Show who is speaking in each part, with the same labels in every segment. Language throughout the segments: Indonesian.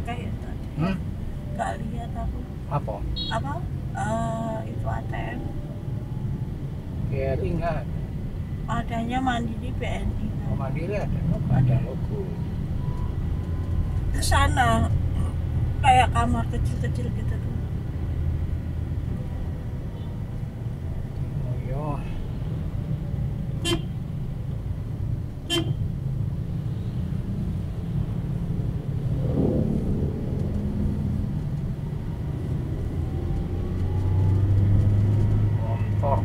Speaker 1: Kayak tadi nggak lihat aku
Speaker 2: Apa?
Speaker 1: itu ATM
Speaker 2: BRI nggak ada.
Speaker 1: adanya Mandiri BNI
Speaker 2: Oh, Mandiri ada, ada logo.
Speaker 1: ke sana kayak kamar kecil-kecil gitu tuh.
Speaker 2: Oh iya. Montor.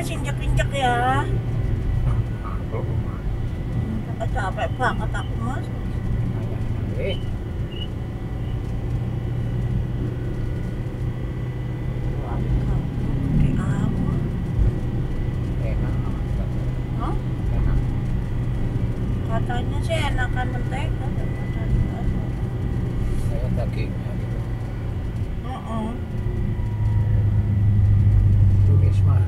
Speaker 1: Injek-injek ya.
Speaker 2: Oh,
Speaker 1: Capek banget aku mas.
Speaker 2: eh.
Speaker 1: Gede amat.
Speaker 2: Enak.
Speaker 1: Hah?
Speaker 2: Enak.
Speaker 1: Katanya sih enakan mentega daripada
Speaker 2: Kayak dagingnya gitu. Turisma.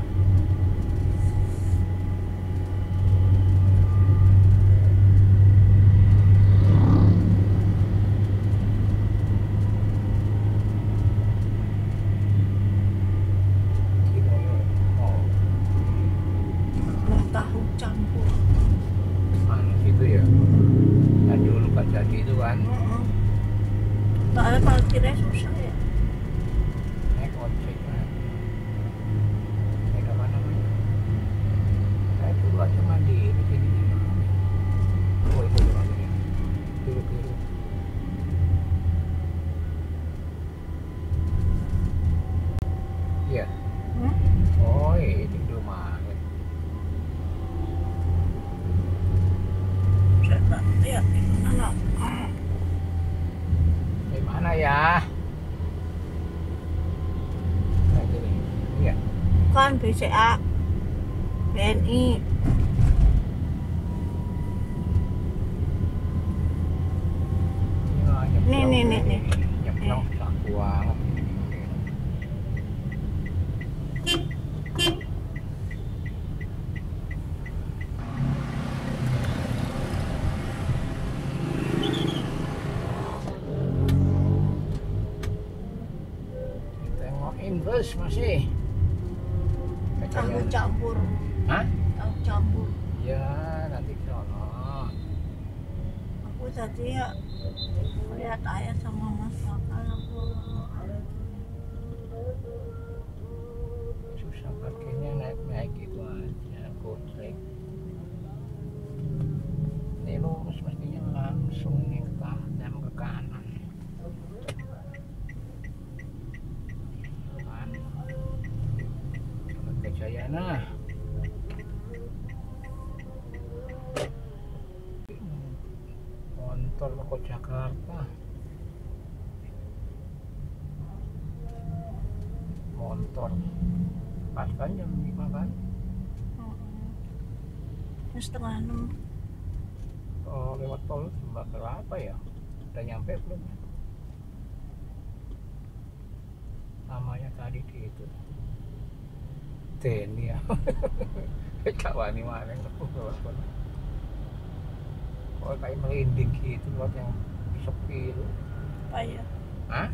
Speaker 1: tahu campur.
Speaker 2: Mana situ ya? Yang dulu Pak Jadi itu kan.
Speaker 1: Soalnya parkirnya susah ya.
Speaker 2: Naik ojek kan. Naik ke mana? Saya dulu aja mandi di sini. Oh itu rumahnya. Biru-biru. Iya. Oh ini rumah.
Speaker 1: Ya, mana?
Speaker 2: Di mana ya? Nah, ini. Iya.
Speaker 1: Bukan BCA BNI. Nih.
Speaker 2: Nyeplong tak banget. Tengokin bus masih.
Speaker 1: Tahu campur.
Speaker 2: Hah?
Speaker 1: Tahu campur.
Speaker 2: Ya nanti ke sono.
Speaker 1: Aku tadi ya lihat ayah sama mas makan aku
Speaker 2: Susah parkirnya naik gitu aja gotrek. Ini lurus mestinya langsung nih ke kanan. Kejayana. Montor ke Jakarta. Montor. Pas kan jam 5 kan?
Speaker 1: setengah 6.
Speaker 2: Oh, lewat tol cuma berapa ya? Udah nyampe belum? Namanya tadi di itu. Teni ya. Kawan ini mana yang oh kayak melinding gitu buat yang sepi itu.
Speaker 1: Apa ya?
Speaker 2: Hah?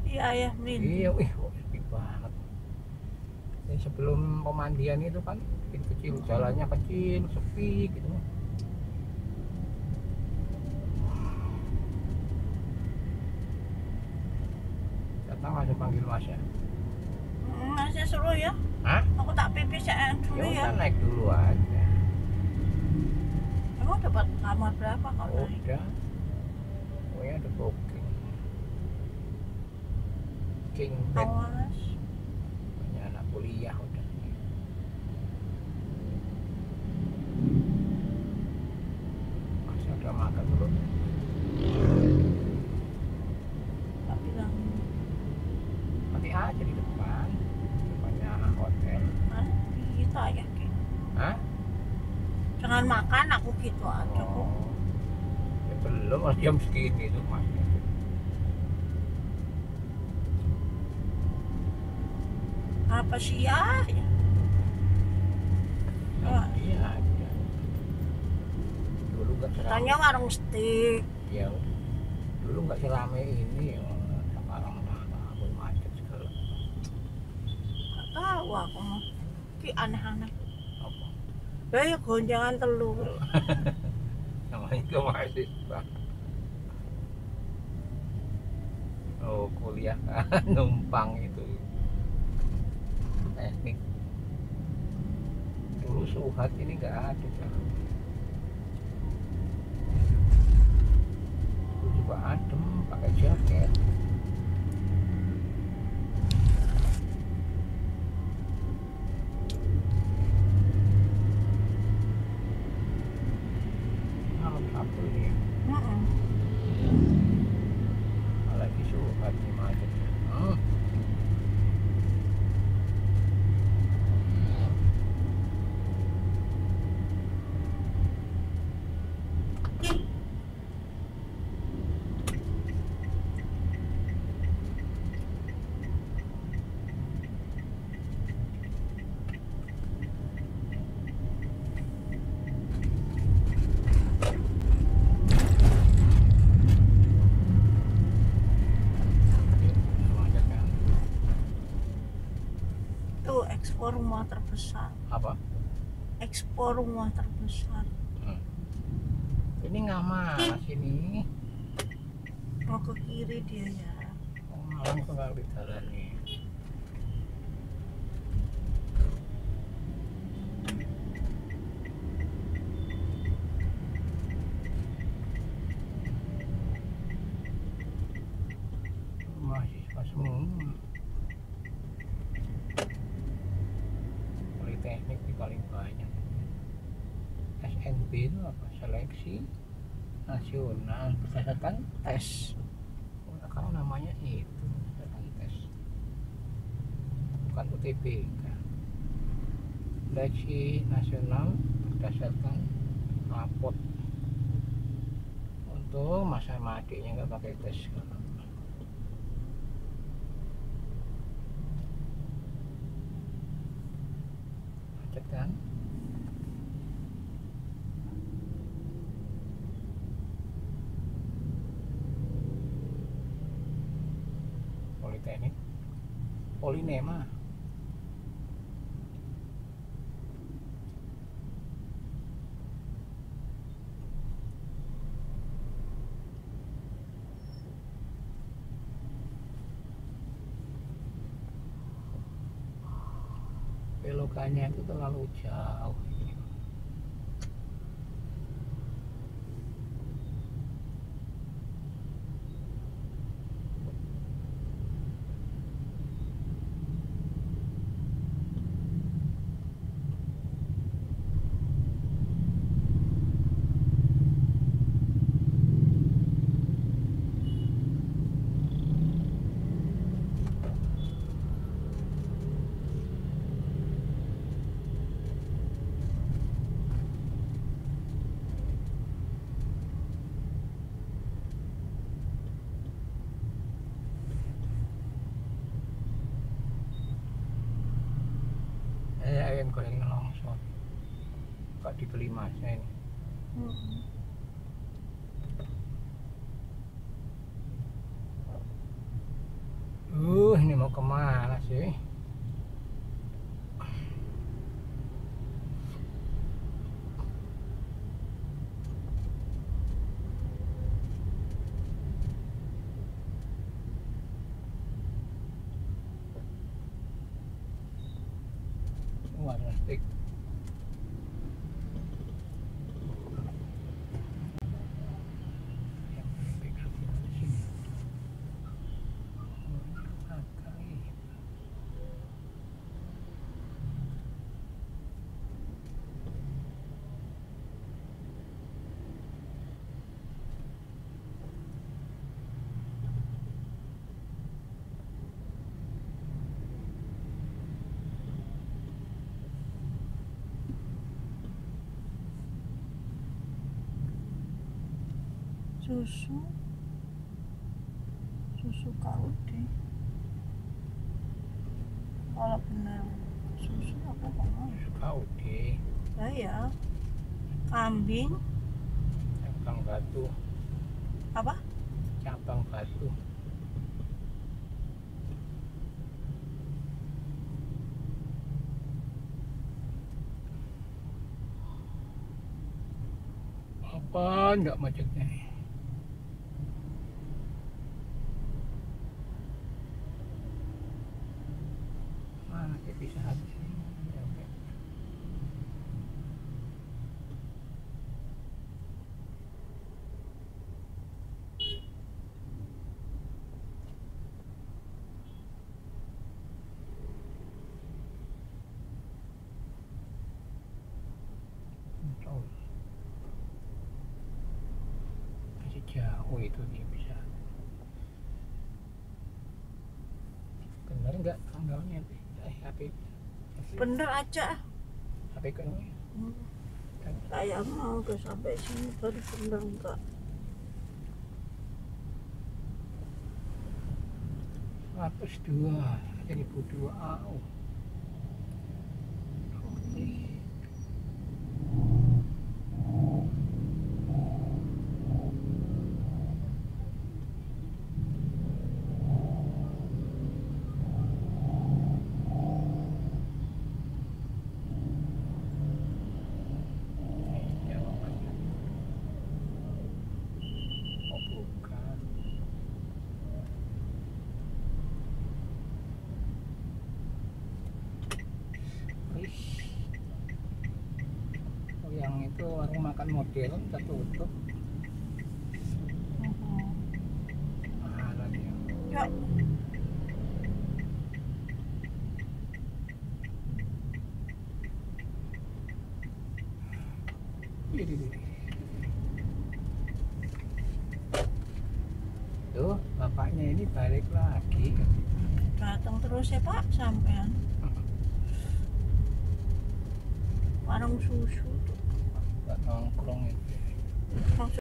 Speaker 1: Iya ayah
Speaker 2: Iya, wih, sepi banget. Ini sebelum pemandian itu kan kecil, jalannya kecil, sepi gitu. Datang langsung panggil mas ya.
Speaker 1: Masnya suruh ya?
Speaker 2: Hah?
Speaker 1: Aku tak pipis ya dulu ya.
Speaker 2: Udah naik dulu aja.
Speaker 1: Emang dapat kamar berapa kalau naik?
Speaker 2: Udah. Pokoknya ada booking. King bed.
Speaker 1: Awas.
Speaker 2: kuliah udah. Masih udah makan belum?
Speaker 1: Tak bilang
Speaker 2: Nanti aja di depannya hotel.
Speaker 1: kan kita ya kayak.
Speaker 2: Hah?
Speaker 1: Jangan makan aku gitu aja kok.
Speaker 2: Oh, ya belum lah jam segini tuh mas.
Speaker 1: Apa sih ya?
Speaker 2: Nah, iya aja. Dulu nggak
Speaker 1: Tanya
Speaker 2: seramai.
Speaker 1: warung steak.
Speaker 2: Ya, dulu nggak seramai ini. Ya. Sekarang udah macet segala.
Speaker 1: Gak tahu aku mah. Ki aneh-aneh.
Speaker 2: Apa?
Speaker 1: Ya gonjangan telur.
Speaker 2: Namanya juga mahasiswa. Oh, kuliah kan numpang itu teknik. Dulu Suhat ini nggak ada kan. Dulu juga adem pakai jaket. Malam Sabtu ini
Speaker 1: Mm-mm.
Speaker 2: lagi Suhat nih macet. Macet kan?
Speaker 1: Tuh ekspor rumah terbesar.
Speaker 2: Apa?
Speaker 1: Ekspor rumah terbesar.
Speaker 2: Ini nggak malas ini.
Speaker 1: Mau ke kiri dia ya.
Speaker 2: Oh, malam kok nggak di jalan nih. Mahasiswa semua. Politeknik di paling banyak. SNB itu apa? Seleksi nasional berdasarkan tes. Kalau namanya itu berdasarkan tes, bukan UTBK. Seleksi nasional berdasarkan rapot. Untuk masa adiknya nggak pakai tes. Macet kan? Politeknik Polinema. Belokannya itu terlalu jauh. Ayam goreng longsor kok dibeli masnya ini. Ini mau kemana sih? Warna stick.
Speaker 1: Susu KUD. Kalau benar susu apa kok mau?
Speaker 2: KUD
Speaker 1: Saya kambing
Speaker 2: cabang Batu.
Speaker 1: apa?
Speaker 2: Cabang Batu. Apa enggak macetnya? Mana dia bisa habis ini? Sampai. Tol. Masih jauh itu dia bisa. Benar enggak tanggalnya? HP
Speaker 1: Bener aja.
Speaker 2: HP kan
Speaker 1: Saya mau udah sampai sini baru bener enggak.
Speaker 2: 102 jadi 2 AU. Yang itu warung makan modern udah tutup. Mahalan ya.
Speaker 1: Ya.
Speaker 2: Tuh bapaknya ini balik lagi.
Speaker 1: Datang terus ya Pak sampean. Warung susu tuh.
Speaker 2: Nggak nongkrong itu.
Speaker 1: Maksud